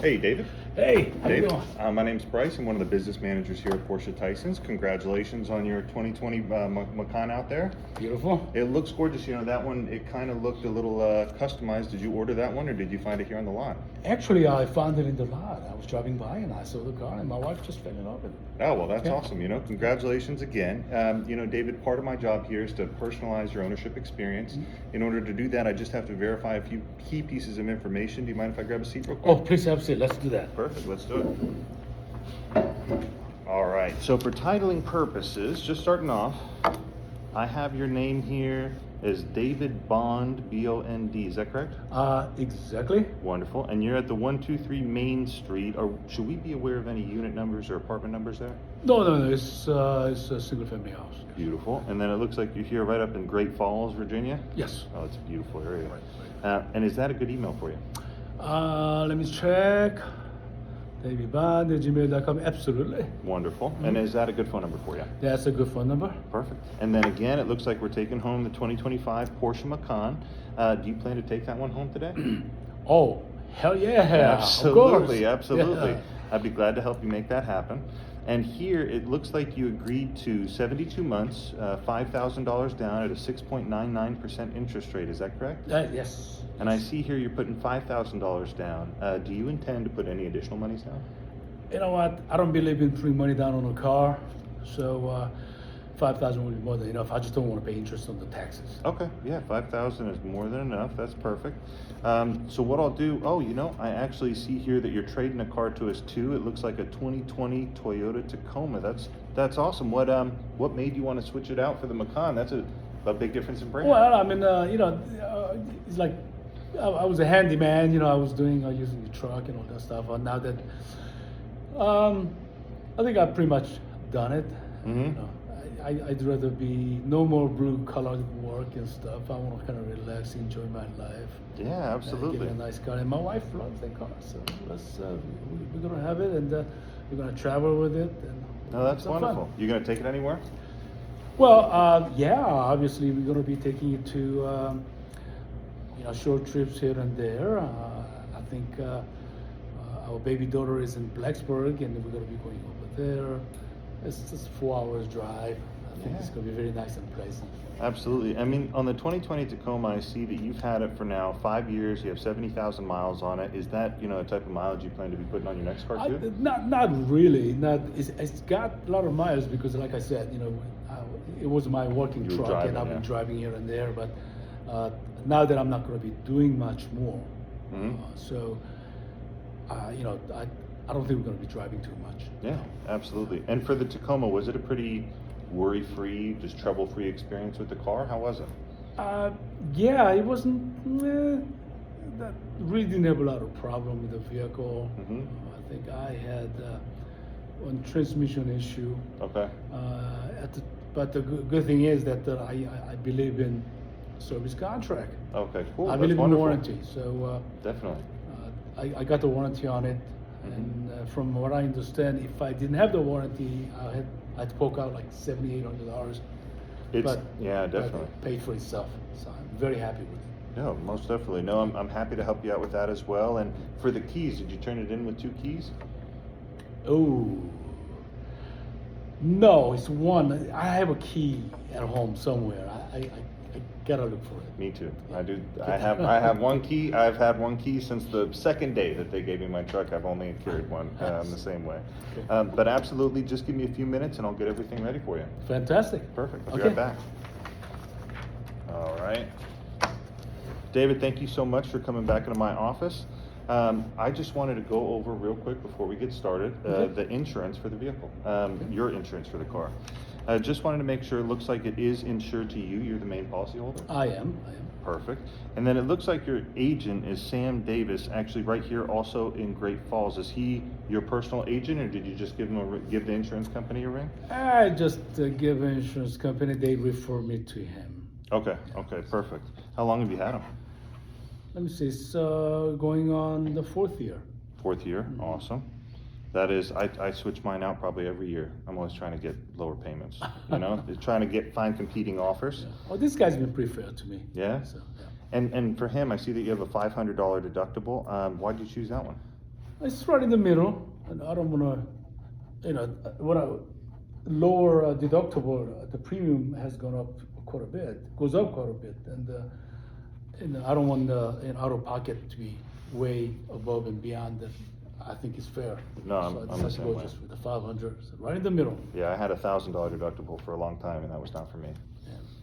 Hey, David. Hey, how you David, doing? my name's Bryce. I'm one of the business managers here at Porsche Tysons. Congratulations on your 2020 Macan out there. Beautiful. It looks gorgeous. You know, that one, it kind of looked a little customized. Did you order that one or did you find it here on the lot? Actually, I found it in the lot. I was driving by and I saw the car, and my wife just fell in love with it. Oh, well, that's Yeah. awesome. You know, congratulations again. You know, David, part of my job here is to personalize your ownership experience. In order to do that, I just have to verify a few key pieces of information. Do you mind if I grab a seat real quick? Oh, please have a seat. Let's do that. Perfect, let's do it. All right, so for titling purposes, just starting off, I have your name here as David Bond, B-O-N-D, is that correct? Exactly. Wonderful, and you're at the 123 Main Street, or should we be aware of any unit numbers or apartment numbers there? No. It's a single family house. Beautiful, and then it looks like you're here right up in Great Falls, Virginia? Yes. Oh, it's a beautiful area. Right. And is that a good email for you? Let me check. DavidBond@gmail.com. Absolutely. Wonderful, and is that a good phone number for you? That's a good phone number. Perfect. And then again, it looks like we're taking home the 2025 Porsche Macan. Do you plan to take that one home today? Oh, hell yeah. Absolutely, Of course. absolutely. Yeah. I'd be glad to help you make that happen. And here, it looks like you agreed to 72 months, $5,000 down at a 6.99% interest rate. Is that correct? Yes. And I see here you're putting $5,000 down. Do you intend to put any additional monies down? You know what? I don't believe in putting money down on a car, so 5,000 would be more than enough. I just don't want to pay interest on the taxes. Okay, yeah, 5,000 is more than enough. That's perfect. So what I'll do, oh, you know, I actually see here that you're trading a car to us too. It looks like a 2020 Toyota Tacoma. That's awesome. What made you want to switch it out for the Macan? That's a big difference in brand. Well, I mean, it's like I was a handyman. I was using the truck and all that stuff. And now that I think I've pretty much done it. Mm-hmm. I'd rather be no more blue collar work and stuff. I want to kind of relax, enjoy my life. Yeah, absolutely. Get a nice car, and my wife loves that car, so we're gonna have it, and we're gonna travel with it. And No, that's have wonderful. fun. You gonna take it anywhere? Well, yeah, obviously we're gonna be taking it to short trips here and there. I think our baby daughter is in Blacksburg, and we're gonna be going over there. It's just 4 hours drive. I think it's going to be very nice and pleasant. Absolutely. I mean, on the 2020 Tacoma, I see that you've had it for now 5 years. You have 70,000 miles on it. Is that, a type of mileage you plan to be putting on your next car too? Not really. It's got a lot of miles because, like I said, it was my working You were truck, driving, and I've been yeah. driving here and there. But now that I'm not going to be doing much more, Mm-hmm. I don't think we're going to be driving too much. Yeah, absolutely. And for the Tacoma, was it a pretty worry-free, just trouble-free experience with the car? How was it? Yeah, it wasn't. That really didn't have a lot of problem with the vehicle. Mm-hmm. I think I had one transmission issue. Okay. But the good thing is that I believe in service contract. Okay, cool. I That's believe in wonderful. warranty. So Definitely. I got the warranty on it. Mm-hmm. And from what I understand, if I didn't have the warranty, I'd poke out like $700-800. Yeah, But definitely. it paid for itself, so I'm very happy with it. No, most definitely. No, I'm happy to help you out with that as well. And for the keys, did you turn it in with 2 keys? Oh, no, it's one. I have a key at home somewhere. I gotta look for it. Me too. I do. I have one key. I've had one key since the second day that they gave me my truck. I've only carried one the same way. Okay. But absolutely, just give me a few minutes and I'll get everything ready for you. Fantastic. Perfect. I'll be Okay. right back. All right. David, thank you so much for coming back into my office. I just wanted to go over real quick before we get started the insurance for the vehicle, your insurance for the car. I just wanted to make sure. It looks like it is insured to you. You're the main policyholder. I am. Perfect. And then it looks like your agent is Sam Davis, actually right here also in Great Falls. Is he your personal agent, or did you just give the insurance company a ring? I just give an insurance company. They refer me to him. Okay, perfect. How long have you had him? Let me see. It's going on the 4th year. 4th year, awesome. That is, I switch mine out probably every year. I'm always trying to get lower payments, trying to find competing offers. Yeah. Oh, this guy's been pretty fair to me. Yeah? So, yeah. And for him, I see that you have a $500 deductible. Why did you choose that one? It's right in the middle, and I don't wanna, when I lower deductible, the premium has gone up quite a bit, goes up quite a bit, and I don't want the out of pocket to be way above and beyond that. I think it's fair. No, I'm So I the decided to same go way. just with the 500, so right in the middle. Yeah, I had a $1,000 deductible for a long time, and that was not for me.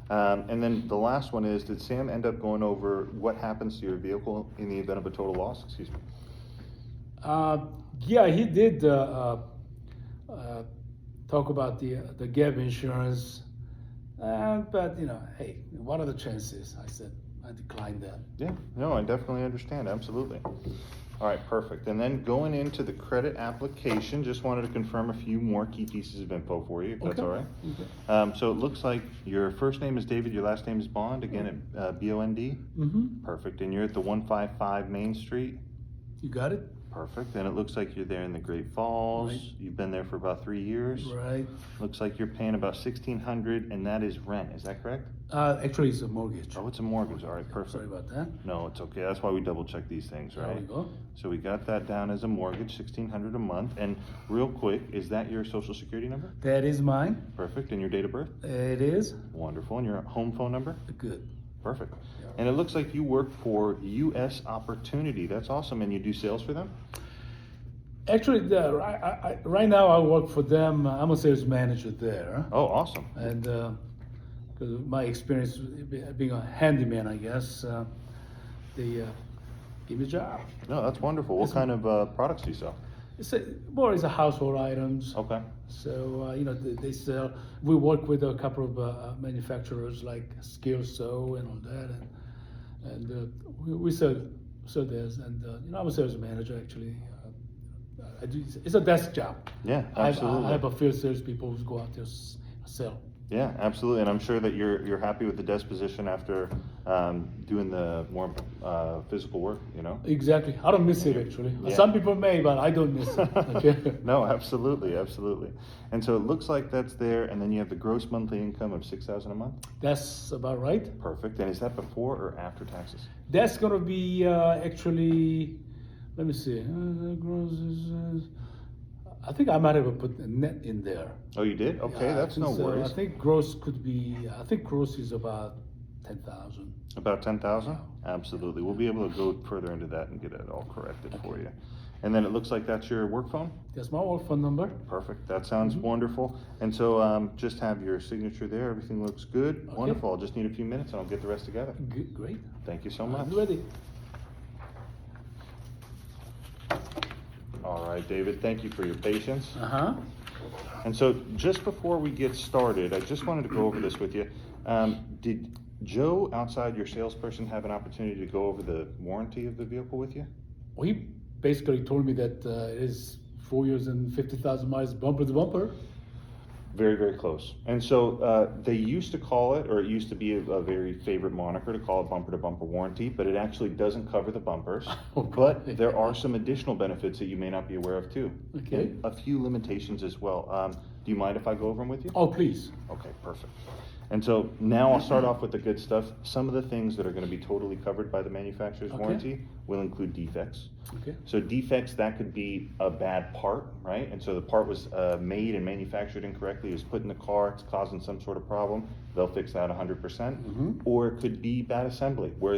Yeah. And then the last one is, did Sam end up going over what happens to your vehicle in the event of a total loss? Excuse me. Yeah, he did talk about the gap insurance, but hey, what are the chances? I said I declined that. Yeah, no, I definitely understand, absolutely. All right, perfect. And then going into the credit application, just wanted to confirm a few more key pieces of info for you, if that's Okay. all right. Okay. So it looks like your first name is David, your last name is Bond, again at Bond. Mm-hmm. Perfect. And you're at the 155 Main Street. You got it. Perfect. And it looks like you're there in the Great Falls. Right. You've been there for about 3 years. Right. Looks like you're paying about $1,600, and that is rent. Is that correct? Actually, it's a mortgage. Oh, it's a mortgage. All right, perfect. Sorry about that. No, it's okay. That's why we double check these things, There right? we go. So we got that down as a mortgage, $1,600 a month. And real quick, is that your social security number? That is mine. Perfect. And your date of birth? It is Wonderful. And your home phone number? good. Perfect. And it looks like you work for US Opportunity. That's awesome. And you do sales for them? Actually, right now I work for them. I'm a sales manager there, Oh, awesome. and because my experience being a handyman, I guess they give me a job. No, that's wonderful. What Yes, kind of products do you sell? It's a household items. Okay. So they sell. We work with a couple of manufacturers like Skillso and all that, and we sell this. And I'm a sales manager actually. I do. It's a desk job. Yeah, absolutely. I have a few salespeople who go out there sell. Yeah, absolutely. And I'm sure that you're happy with the desk position after doing the more physical work, Exactly. I don't miss it actually. Yeah. Some people may, but I don't miss it. Okay. No, absolutely, absolutely. And so it looks like that's there, and then you have the gross monthly income of $6,000 a month. That's about right. Perfect. And is that before or after taxes? That's gonna be actually. Let me see. Gross is. I think I might have put a net in there. Oh, you did? Okay, Yeah, I that's think no so. worries. I think gross could be. I think gross is about 10,000. About 10,000? Absolutely. We'll be able to go further into that and get it all corrected for you. And then it looks like that's your work phone? That's my work phone number. Perfect. That sounds wonderful. And so just have your signature there. Everything looks good. Okay. Wonderful. I'll just need a few minutes and I'll get the rest together. Good, great. Thank you so much. I'm ready. All right, David, thank you for your patience. Uh-huh. And so just before we get started, I just wanted to go over this with you. Did Joe, outside your salesperson, have an opportunity to go over the warranty of the vehicle with you? Well, he basically told me that it is 4 years and 50,000 miles bumper to bumper. Very, very close. And so they used to call it, or it used to be a very favorite moniker to call it bumper to bumper warranty, but it actually doesn't cover the bumpers. But there are some additional benefits that you may not be aware of too. Okay. And a few limitations as well. Do you mind if I go over them with you? Oh, please. Okay, perfect. And so now I'll start off with the good stuff. Some of the things that are going to be totally covered by the manufacturer's Okay. warranty will include defects. Okay. So defects, that could be a bad part, right? And so the part was made and manufactured incorrectly, it was put in the car, it's causing some sort of problem. They'll fix that 100%. Or it could be bad assembly, where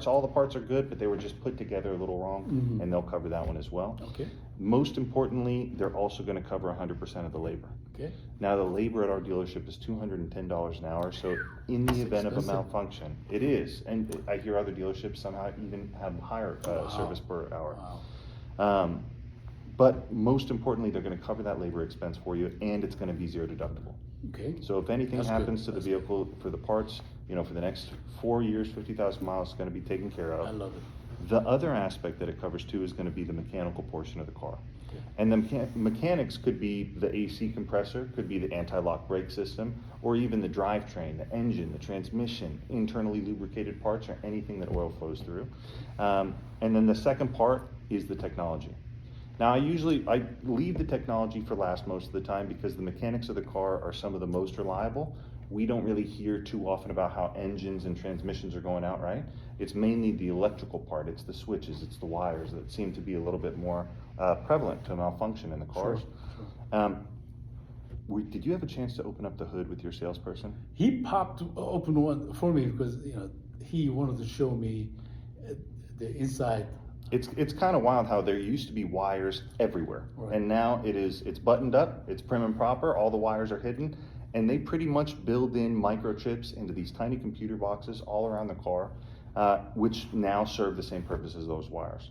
all the parts are good, but they were just put together a little wrong, and they'll cover that one as well. Okay. Most importantly, they're also going to cover 100% of the labor. Okay. Now, the labor at our dealership is $210 an hour, so in the event of a expensive. malfunction, it is, and I hear other dealerships somehow even have higher service per hour. Wow. But most importantly, they're gonna cover that labor expense for you, and it's gonna be zero deductible. Okay. So if anything That's happens good. to the That's good. vehicle, for the parts, for the next 4 years, 50,000 miles, it's gonna be taken care I of. love it. The other aspect that it covers too is gonna be the mechanical portion of the car. Okay. And the mechanics could be the AC compressor, could be the anti-lock brake system, or even the drivetrain, the engine, the transmission, internally lubricated parts, or anything that oil flows through. And then the second part is the technology. Now, I leave the technology for last most of the time because the mechanics of the car are some of the most reliable, we don't really hear too often about how engines and transmissions are going out, right? It's mainly the electrical part, it's the switches, it's the wires that seem to be a little bit more prevalent to malfunction in the cars. Sure. Did you have a chance to open up the hood with your salesperson? He popped open one for me because he wanted to show me the inside. It's kind of wild how there used to be wires everywhere, Right. and now it's buttoned up, it's prim and proper, all the wires are hidden, and they pretty much build in microchips into these tiny computer boxes all around the car, which now serve the same purpose as those wires.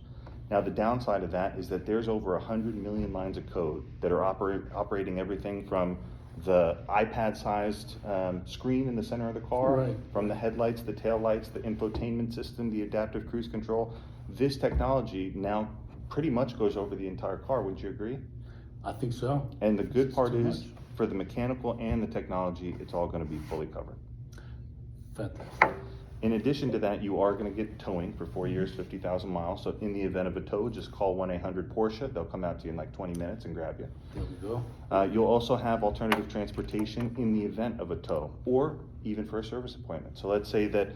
Now the downside of that is that there's over 100 million lines of code that are operating everything from the iPad-sized screen in the center of the car, Right. from the headlights, the taillights, the infotainment system, the adaptive cruise control. This technology now pretty much goes over the entire car, wouldn't you agree? I think so. And the good It's part too is, much. for the mechanical and the technology, it's all gonna be fully covered. Fantastic. In addition to that, you are gonna get towing for 4 years, 50,000 miles. So in the event of a tow, just call 1-800-PORSCHE. They'll come out to you in like 20 minutes and grab you. There we go. You'll also have alternative transportation in the event of a tow, or even for a service appointment. So let's say that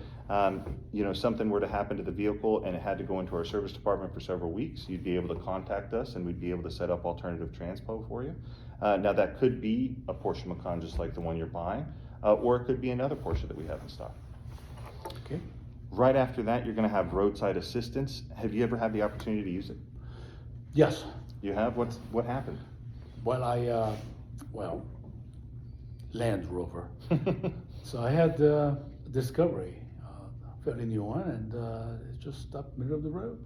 something were to happen to the vehicle and it had to go into our service department for several weeks. You'd be able to contact us and we'd be able to set up alternative transpo for you. Now that could be a Porsche Macan just like the one you're buying, or it could be another Porsche that we have in stock. Okay. Right after that, you're gonna have roadside assistance. Have you ever had the opportunity to use it? Yes. You have? What happened? Well, Land Rover. So I had Discovery, fairly new one, and it just stopped middle of the road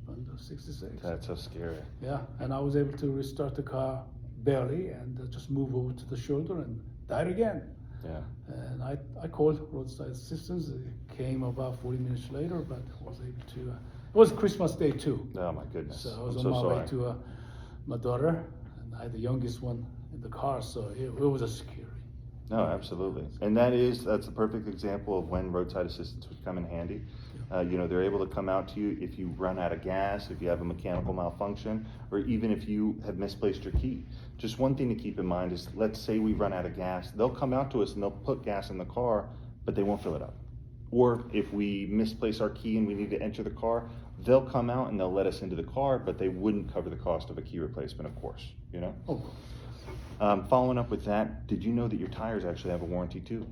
on the 66. That's so scary. Yeah, and I was able to restart the car barely and just move over to the shoulder and died again. Yeah. And I called roadside assistance. It came about 40 minutes later, but I was able to. It was Christmas Day too, Oh my goodness. so I was I'm on so my sorry. way to my daughter, and I had the youngest one in the car, so it was a scary. No, absolutely. And that's a perfect example of when roadside assistance would come in handy. They're able to come out to you if you run out of gas, if you have a mechanical malfunction, or even if you have misplaced your key. Just one thing to keep in mind is, let's say we run out of gas, they'll come out to us and they'll put gas in the car, but they won't fill it up. Or if we misplace our key and we need to enter the car, they'll come out and they'll let us into the car, but they wouldn't cover the cost of a key replacement, of course, Oh, Following up with that, did you know that your tires actually have a warranty too?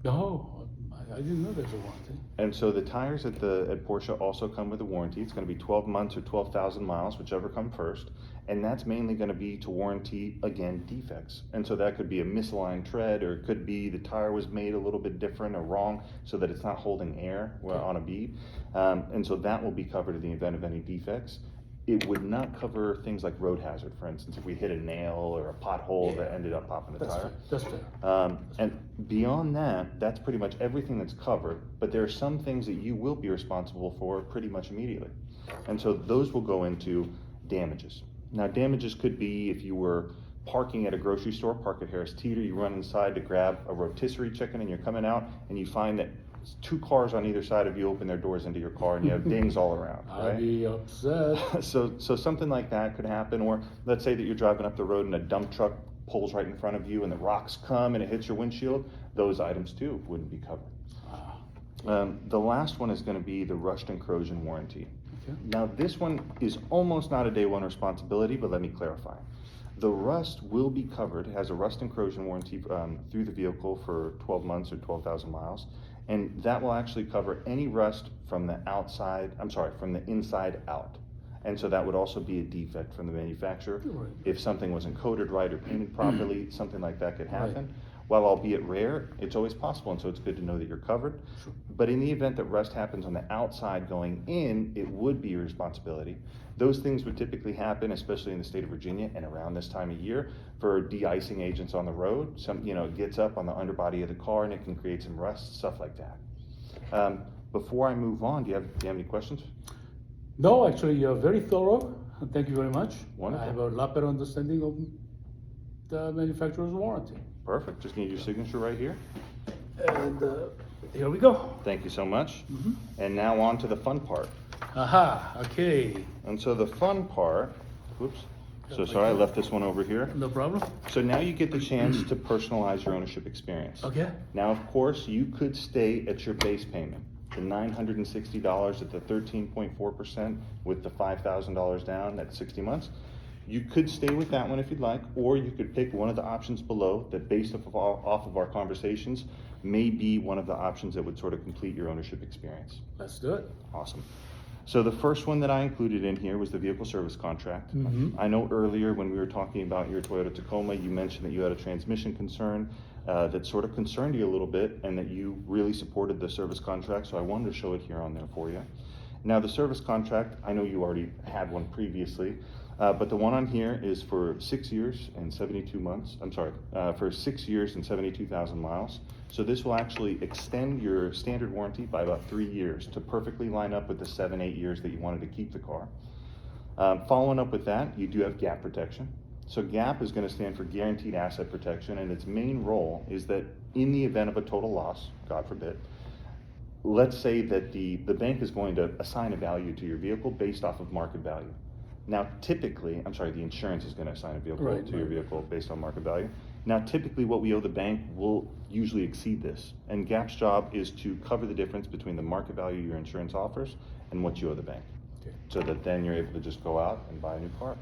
no, I didn't know there's a warranty. And so the tires at Porsche also come with a warranty. It's going to be 12 months or 12,000 miles, whichever come first. And that's mainly going to be to warranty, again, defects. And so that could be a misaligned tread, or it could be the tire was made a little bit different or wrong so that it's not holding air on a bead. And so that will be covered in the event of any defects. It would not cover things like road hazard, for instance, if we hit a nail or a pothole that ended up popping the That's tire. fair. That's fair. And beyond that, that's pretty much everything that's covered, but there are some things that you will be responsible for pretty much immediately. And so those will go into damages. Now, damages could be if you were parking at a grocery store, park at Harris Teeter, you run inside to grab a rotisserie chicken and you're coming out and you find that 2 cars on either side of you open their doors into your car and you have dings all around, right? I'd be upset. So something like that could happen. Or let's say that you're driving up the road and a dump truck pulls right in front of you and the rocks come and it hits your windshield. Those items too wouldn't be covered. The last one is going to be the rust and corrosion warranty. Okay. Now this one is almost not a day one responsibility, but let me clarify. The rust will be covered. It has a rust and corrosion warranty through the vehicle for 12 months or 12,000 miles. And that will actually cover any rust from the inside out. And so that would also be a defect from the manufacturer. Right. If something wasn't coated right or painted properly, something like that could happen. Right. While albeit rare, it's always possible, and so it's good to know that you're covered. Sure. But in the event that rust happens on the outside going in, it would be your responsibility. Those things would typically happen, especially in the state of Virginia and around this time of year, for de-icing agents on the road. It gets up on the underbody of the car and it can create some rust, stuff like that. Before I move on, do you have any questions? No, actually, you're very thorough. And thank you very much. Wonderful. I have a lot better understanding of the manufacturer's warranty. Perfect. Just need your signature right here. And here we go. Thank you so much. And now on to the fun part. Aha, okay. And so the fun part, whoops, So sorry, I left this one over here. No problem. So now you get the chance to personalize your ownership experience. Okay. Now, of course, you could stay at your base payment, the $960 at the 13.4% with the $5,000 down at 60 months. You could stay with that one if you'd like, or you could pick one of the options below that, based off of our conversations, may be one of the options that would sort of complete your ownership experience. Let's do it. Awesome. So the first one that I included in here was the vehicle service contract. I know earlier when we were talking about your Toyota Tacoma, you mentioned that you had a transmission concern that sort of concerned you a little bit, and that you really supported the service contract, so I wanted to show it here on there for you. Now the service contract, I know you already had one previously, but the one on here is for 6 years and 72 months. I'm sorry, for 6 years and 72,000 miles. So this will actually extend your standard warranty by about 3 years to perfectly line up with the 7-8 years that you wanted to keep the car. Following up with that, you do have GAP protection. So GAP is going to stand for Guaranteed Asset Protection, and its main role is that in the event of a total loss, God forbid, let's say that the bank is going to assign a value to your vehicle based off of market value. Now, typically, the insurance is going to assign a vehicle to your vehicle based on market value. Now, typically what we owe the bank will usually exceed this, and GAP's job is to cover the difference between the market value your insurance offers and what you owe the bank, so that then you're able to just go out and buy a new car.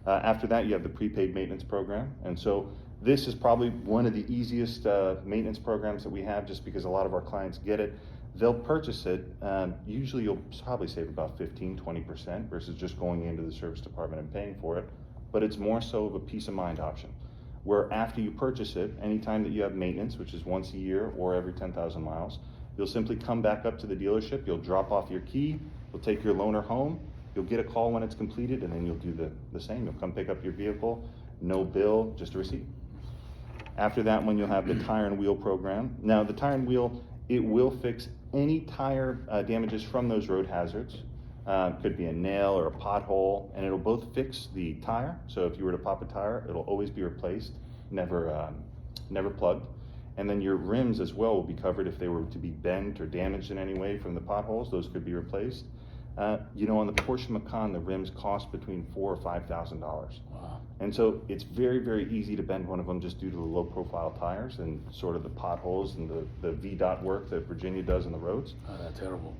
After that, you have the prepaid maintenance program, and so this is probably one of the easiest maintenance programs that we have, just because a lot of our clients get it. They'll purchase it, usually you'll probably save about 15-20% versus just going into the service department and paying for it, but it's more so of a peace of mind option, where after you purchase it, anytime that you have maintenance, which is once a year or every 10,000 miles, you'll simply come back up to the dealership, you'll drop off your key, you'll take your loaner home, you'll get a call when it's completed, and then you'll do the same. You'll come pick up your vehicle, no bill, just a receipt. After that one, you'll have the tire and wheel program. Now, the tire and wheel, it will fix any tire damages from those road hazards. Could be a nail or a pothole, and it'll both fix the tire. So if you were to pop a tire, it'll always be replaced, never plugged. And then your rims as well will be covered if they were to be bent or damaged in any way from the potholes. Those could be replaced. On the Porsche Macan, the rims cost between $4,000 or $5,000. Wow. And so it's very, very easy to bend one of them just due to the low profile tires and sort of the potholes and the VDOT work that Virginia does on the roads. Oh, that's terrible.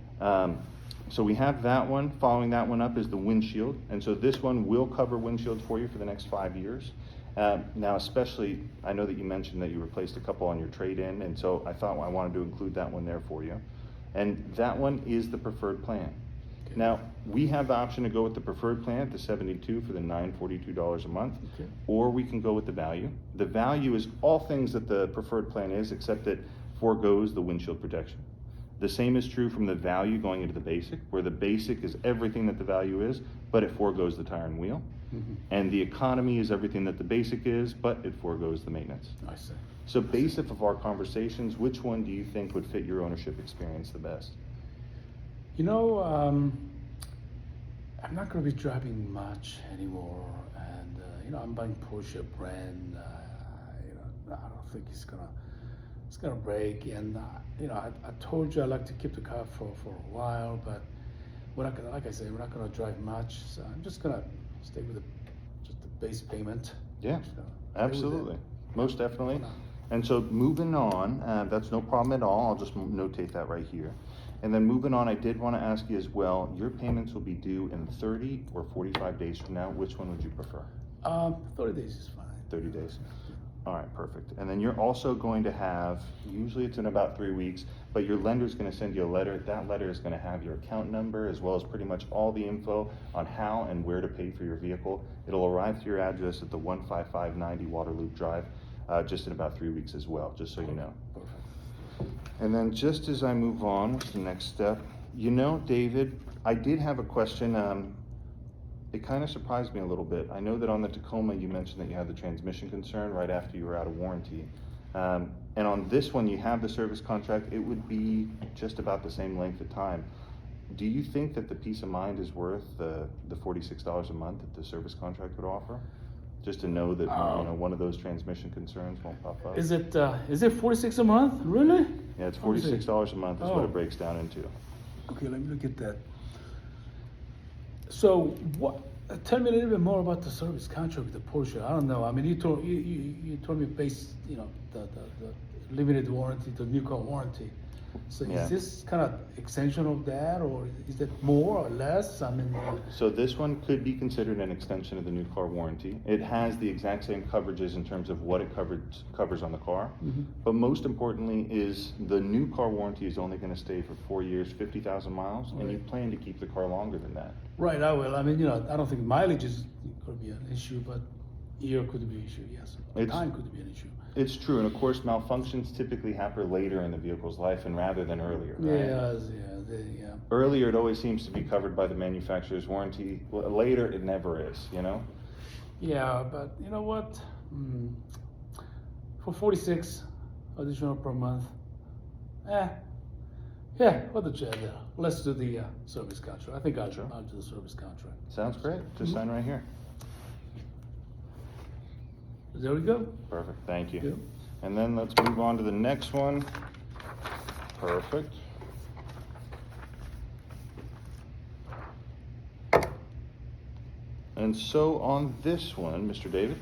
So we have that one. Following that one up is the windshield. And so this one will cover windshields for you for the next 5 years. Now, especially, I know that you mentioned that you replaced a couple on your trade-in, and so I thought I wanted to include that one there for you. And that one is the preferred plan. Okay. Now, we have the option to go with the preferred plan at the 72 for the $942 a month, or we can go with the value. The value is all things that the preferred plan is, except it foregoes the windshield protection. The same is true from the value going into the basic, where the basic is everything that the value is, but it foregoes the tire and wheel. And the economy is everything that the basic is, but it foregoes the maintenance. I see. So based off of our conversations, which one do you think would fit your ownership experience the best? I'm not going to be driving much anymore, and I'm buying Porsche brand. I don't think it's gonna break. And I told you I like to keep the car for a while, but we're not gonna, like I said, we're not gonna drive much. So I'm just gonna stay with just the base payment. Yeah, absolutely, most definitely. Hold on. And so moving on, that's no problem at all. I'll just notate that right here. And then moving on, I did want to ask you as well, your payments will be due in 30 or 45 days from now. Which one would you prefer? 30 days is fine. 30 days. All right, perfect. And then you're also going to have, usually it's in about 3 weeks, but your lender's going to send you a letter. That letter is going to have your account number as well as pretty much all the info on how and where to pay for your vehicle. It'll arrive to your address at the 15590 Waterloo Drive just in about 3 weeks as well, just so you know. Perfect. And then just as I move on, what's the next step? David, I did have a question. It kind of surprised me a little bit. I know that on the Tacoma, you mentioned that you had the transmission concern right after you were out of warranty. And on this one, you have the service contract. It would be just about the same length of time. Do you think that the peace of mind is worth the $46 a month that the service contract would offer? Just to know that one of those transmission concerns won't pop up. Is it 46 a month? Really? Yeah, it's $46 a month is what Oh. it breaks down into. Okay, let me look at that. So Tell me a little bit more about the service contract with the Porsche. I don't know. I mean, you told me based, the limited warranty, the new car warranty. So Yeah. is this kind of extension of that, or is it more or less? I mean, So this one could be considered an extension of the new car warranty. It has the exact same coverages in terms of what it covers on the car. But most importantly is the new car warranty is only gonna stay for 4 years, 50,000 miles, and you Right. plan to keep the car longer than that. right, I will. I mean, I don't think mileage is going to be an issue, but year could be an issue, yes. It's- Time could be an issue. It's true, and of course malfunctions typically happen later in the vehicle's life and rather than earlier, right? Yeah. Earlier, it always seems to be covered by the manufacturer's warranty. Later, it never is, you know? Yeah, but you know what? For 46 additional per month, what the jet? Let's do the service contract. I think I'll do the service contract. Sounds great. Just sign right here. There we go. Perfect, thank you. Yep. And then let's move on to the next one. Perfect. And so on this one, Mr. David,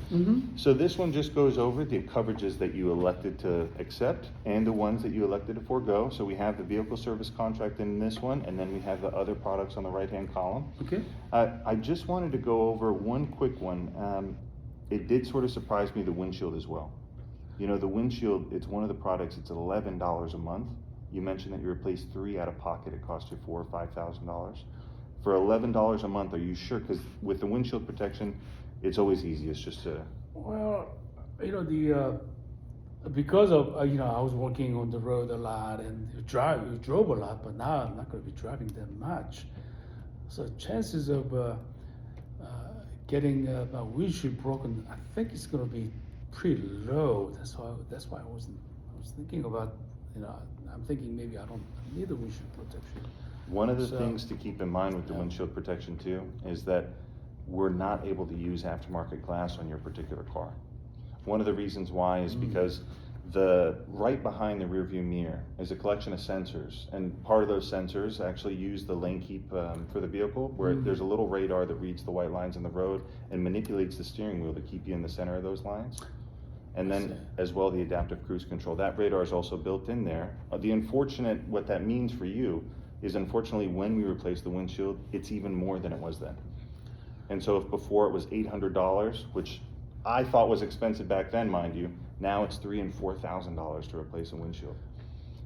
so this one just goes over the coverages that you elected to accept and the ones that you elected to forego. So we have the vehicle service contract in this one, and then we have the other products on the right-hand column. Okay. I just wanted to go over one quick one. It did sort of surprise me, the windshield as well. You know, the windshield, it's one of the products, it's $11 a month. You mentioned that you replaced 3 out of pocket, it cost you $4,000 or $5,000. For $11 a month, are you sure? Because with the windshield protection, it's always easiest just to. Well, because of I was working on the road a lot and you drove a lot, but now I'm not going to be driving that much. So chances of getting my windshield broken, I think it's going to be pretty low. That's why I was thinking about, I'm thinking maybe I don't need the windshield protection. One of the So- things to keep in mind with the windshield protection too is that we're not able to use aftermarket glass on your particular car. One of the reasons why is because the right behind the rear view mirror is a collection of sensors, and part of those sensors actually use the lane keep for the vehicle, where there's a little radar that reads the white lines in the road and manipulates the steering wheel to keep you in the center of those lines. And I then see. as well the adaptive cruise control. That radar is also built in there. What that means for you is, unfortunately, when we replace the windshield, it's even more than it was then. And so if before it was $800, which I thought was expensive back then, mind you, now it's $3,000 and $4,000 to replace a windshield.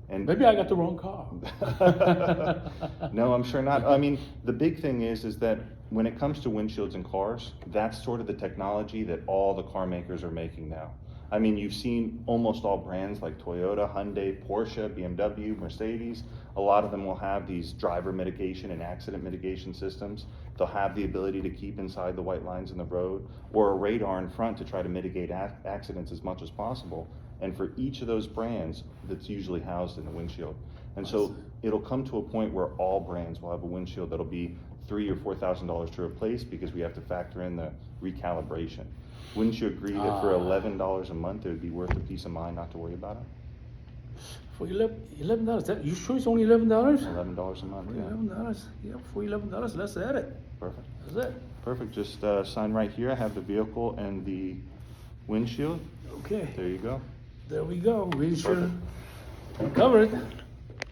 And Maybe I got the wrong car. no, I'm sure not. I mean, the big thing is that when it comes to windshields in cars, that's sort of the technology that all the car makers are making now. I mean, you've seen almost all brands like Toyota, Hyundai, Porsche, BMW, Mercedes. A lot of them will have these driver mitigation and accident mitigation systems. They'll have the ability to keep inside the white lines in the road, or a radar in front to try to mitigate accidents as much as possible. And for each of those brands, that's usually housed in the windshield. And so it'll come to a point where all brands will have a windshield that'll be $3,000 or $4,000 to replace, because we have to factor in the recalibration. Wouldn't you agree that for $11 a month, it would be worth the peace of mind not to worry about it? For $11, you sure it's only $11? $11 a month, yeah. $11, yeah. For $11, let's add it. Perfect. That's it. Perfect. Just sign right here. I have the vehicle and the windshield. Okay. There you go. There we go. Windshield covered.